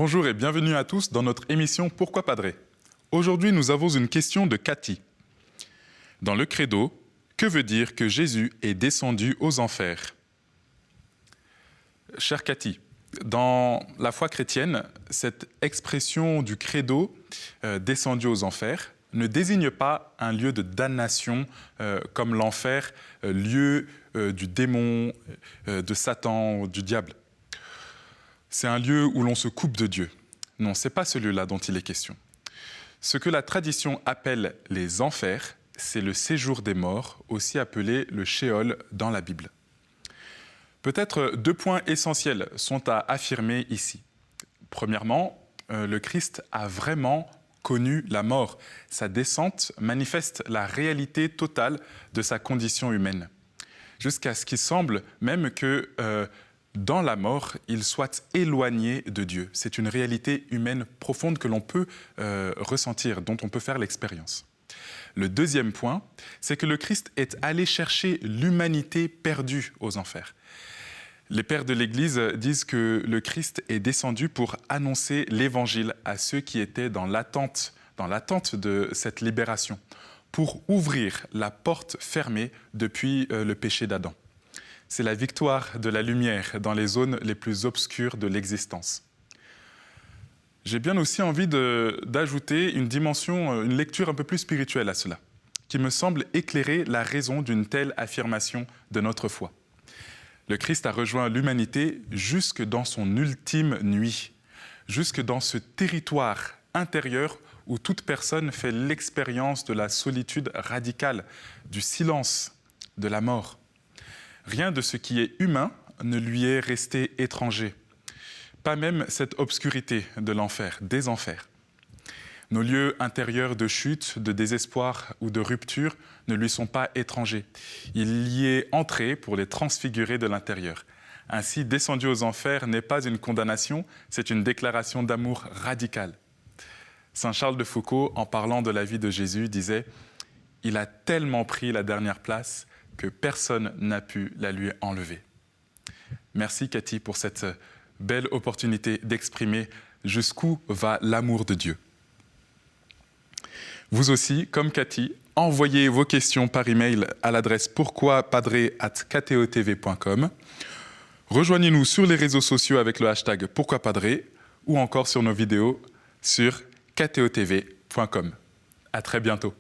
Bonjour et bienvenue à tous dans notre émission Pourquoi Padré. Aujourd'hui, nous avons une question de Cathy. Dans le Credo, que veut dire que Jésus est descendu aux enfers? Chère Cathy, dans la foi chrétienne, cette expression du Credo, descendu aux enfers, ne désigne pas un lieu de damnation comme l'enfer, lieu du démon, de Satan, du diable. C'est un lieu où l'on se coupe de Dieu. Non, ce n'est pas ce lieu-là dont il est question. Ce que la tradition appelle les enfers, c'est le séjour des morts, aussi appelé le Sheol dans la Bible. Peut-être deux points essentiels sont à affirmer ici. Premièrement, le Christ a vraiment connu la mort. Sa descente manifeste la réalité totale de sa condition humaine. Jusqu'à ce qu'il semble même que dans la mort, il soit éloigné de Dieu. C'est une réalité humaine profonde que l'on peut ressentir, dont on peut faire l'expérience. Le deuxième point, c'est que le Christ est allé chercher l'humanité perdue aux enfers. Les pères de l'Église disent que le Christ est descendu pour annoncer l'Évangile à ceux qui étaient dans l'attente de cette libération, pour ouvrir la porte fermée depuis le péché d'Adam. C'est la victoire de la lumière dans les zones les plus obscures de l'existence. J'ai bien aussi envie d'ajouter une dimension, une lecture un peu plus spirituelle à cela, qui me semble éclairer la raison d'une telle affirmation de notre foi. Le Christ a rejoint l'humanité jusque dans son ultime nuit, jusque dans ce territoire intérieur où toute personne fait l'expérience de la solitude radicale, du silence, de la mort. Rien de ce qui est humain ne lui est resté étranger. Pas même cette obscurité de l'enfer, des enfers. Nos lieux intérieurs de chute, de désespoir ou de rupture ne lui sont pas étrangers. Il y est entré pour les transfigurer de l'intérieur. Ainsi, descendu aux enfers n'est pas une condamnation, c'est une déclaration d'amour radical. Saint Charles de Foucault, en parlant de la vie de Jésus, disait « Il a tellement pris la dernière place que personne n'a pu la lui enlever. » Merci Cathy pour cette belle opportunité d'exprimer jusqu'où va l'amour de Dieu. Vous aussi, comme Cathy, envoyez vos questions par email à l'adresse pourquoipadré@ktotv.com. Rejoignez-nous sur les réseaux sociaux avec le hashtag pourquoipadré ou encore sur nos vidéos sur ktotv.com. À très bientôt.